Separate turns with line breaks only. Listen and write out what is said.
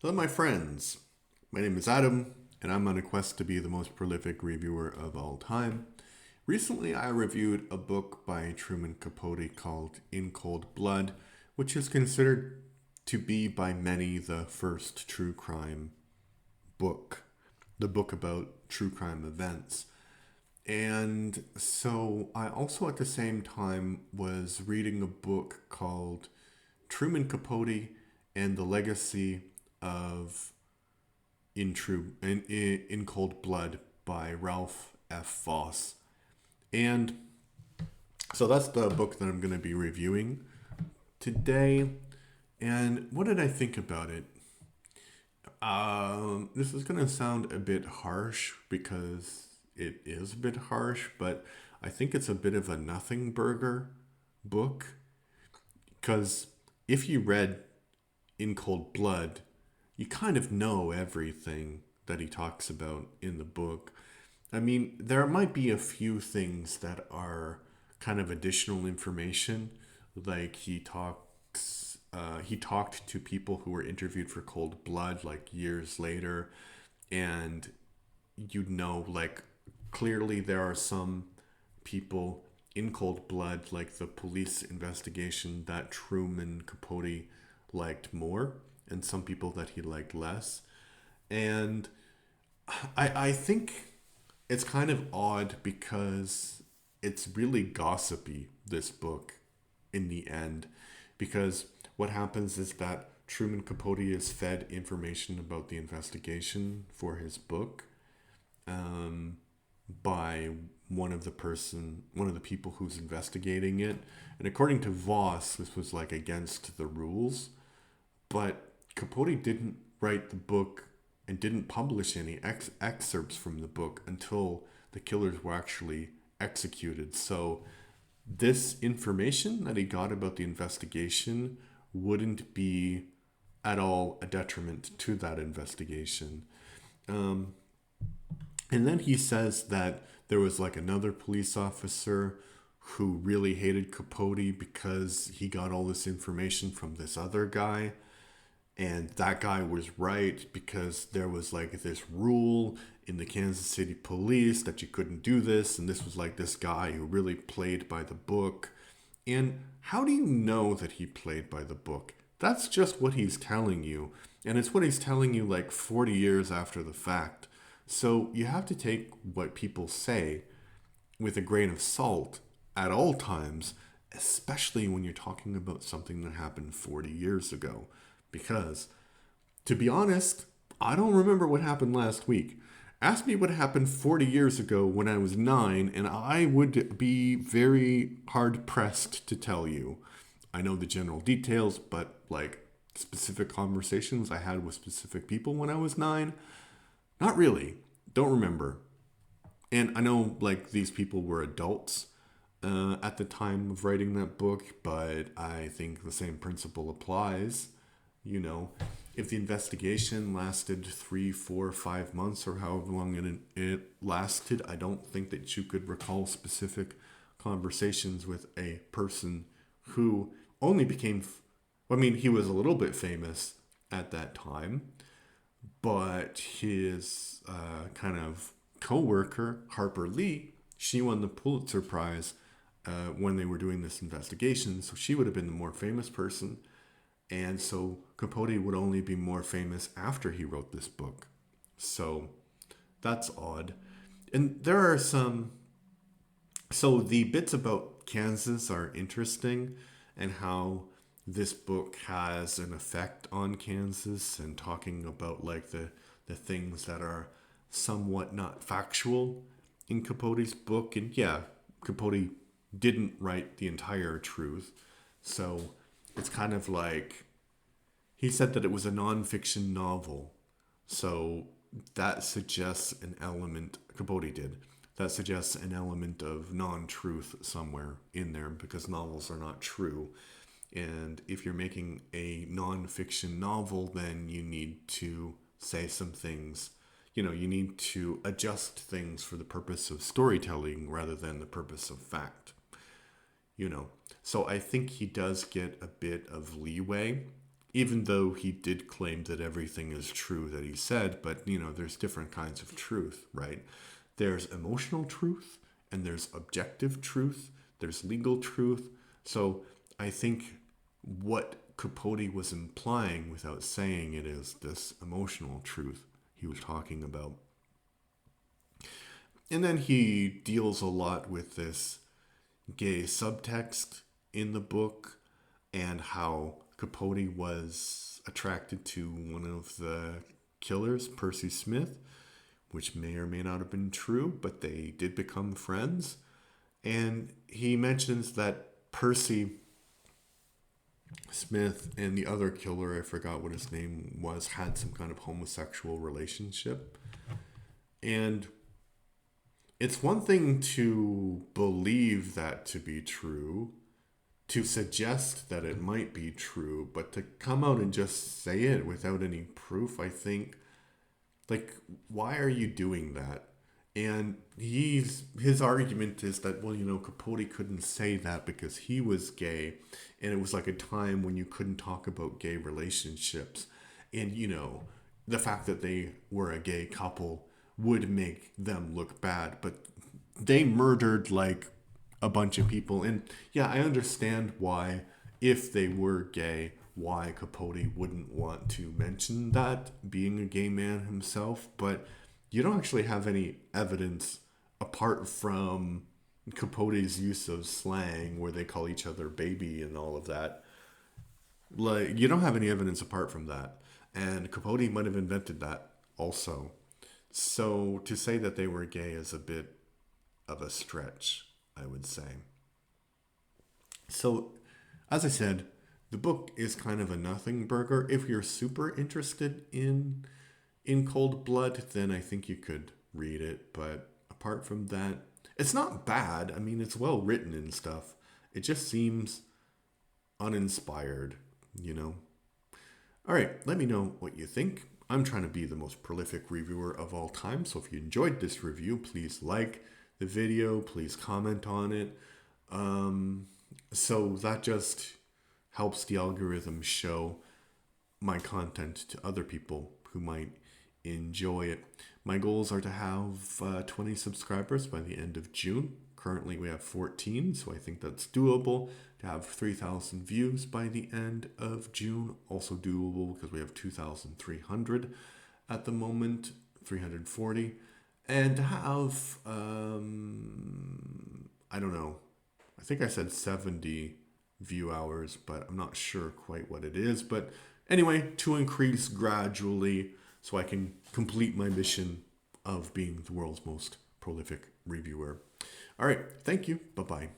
Hello, my friends. My name is Adam, and I'm on a quest to be the most prolific reviewer of all time. Recently, I reviewed a book by Truman Capote called In Cold Blood, which is considered to be by many the first true crime book, the book about true crime events. And so I also at the same time was reading a book called Truman Capote and the Legacy of in Cold Blood by Ralph F. Voss. And so that's the book that I'm going to be reviewing today. And what did I think about it? This is going to sound a bit harsh because it is a bit harsh, but I think it's a bit of a nothing burger book. Because if you read In Cold Blood, you kind of know everything that he talks about in the book. I mean, there might be a few things that are kind of additional information, like he talked to people who were interviewed for Cold Blood like years later, and you know, like clearly there are some people in Cold Blood, like the police investigation, that Truman Capote liked more, and some people that he liked less. And I think it's kind of odd because it's really gossipy, this book, in the end. Because what happens is that Truman Capote is fed information about the investigation for his book um, by one of the people who's investigating it. And according to Voss, this was like against the rules. But Capote didn't write the book and didn't publish any excerpts from the book until the killers were actually executed. So this information that he got about the investigation wouldn't be at all a detriment to that investigation. Um, and then he says that there was like another police officer who really hated Capote because he got all this information from this other guy, and that guy was right because there was like this rule in the Kansas City police that you couldn't do this, and this was like this guy who really played by the book. And how do you know that he played by the book? That's just what he's telling you, and it's what he's telling you like 40 years after the fact. So you have to take what people say with a grain of salt at all times, especially when you're talking about something that happened 40 years ago. Because, to be honest, I don't remember what happened last week. Ask me what happened 40 years ago when I was 9, and I would be very hard pressed to tell you. I know the general details, but like specific conversations I had with specific people when I was 9, not really. Don't remember. And I know like these people were adults at the time of writing that book, but I think the same principle applies. You know, if the investigation lasted 3, 4, 5 months or however long it lasted, I don't think that you could recall specific conversations with a person who only became, I mean, he was a little bit famous at that time, but his kind of co-worker Harper Lee, she won the Pulitzer Prize when they were doing this investigation, so she would have been the more famous person, and so Capote would only be more famous after he wrote this book. So that's odd. And there are some, so the bits about Kansas are interesting, and how this book has an effect on Kansas, and talking about like the things that are somewhat not factual in Capote's book. And yeah, Capote didn't write the entire truth. So it's kind of like he said that it was a nonfiction novel. So that suggests an element, Capote did, that suggests an element of non truth somewhere in there because novels are not true. And if you're making a non-fiction novel, then you need to say some things. You know, you need to adjust things for the purpose of storytelling rather than the purpose of fact. You know, so I think he does get a bit of leeway even though he did claim that everything is true that he said, but there's different kinds of truth, right? There's emotional truth and there's objective truth, there's legal truth. So I think what Capote was implying without saying it is this emotional truth he was talking about. And then he deals a lot with this gay subtext in the book and how Capote was attracted to one of the killers, Percy Smith, which may or may not have been true, but they did become friends. And he mentions that Percy Smith and the other killer, I forgot what his name was, had some kind of homosexual relationship. And it's one thing to believe that to be true, to suggest that it might be true, but to come out and just say it without any proof, I think, like, why are you doing that? And his argument is that, well, Capote couldn't say that because he was gay, and it was like a time when you couldn't talk about gay relationships. And, the fact that they were a gay couple would make them look bad, but they murdered like a bunch of people. And yeah, I understand why, if they were gay, why Capote wouldn't want to mention that, being a gay man himself. But you don't actually have any evidence apart from Capote's use of slang where they call each other baby and all of that. Like, you don't have any evidence apart from that. And Capote might have invented that also. So to say that they were gay is a bit of a stretch, I would say. So, as I said, the book is kind of a nothing burger. If you're super interested in Cold Blood, then I think you could read it. But apart from that, it's not bad. I mean, it's well written and stuff. It just seems uninspired, All right, let me know what you think. I'm trying to be the most prolific reviewer of all time, so if you enjoyed this review, please like the video, please comment on it. So that just helps the algorithm show my content to other people who might enjoy it. My goals are to have 20 subscribers by the end of June. Currently we have 14, so I think that's doable. To have 3,000 views by the end of June, also doable because we have 2,300 at the moment, 340. And to have, I don't know, I think I said 70 view hours, but I'm not sure quite what it is. But anyway, to increase gradually so I can complete my mission of being the world's most prolific reviewer. All right, thank you. Bye-bye.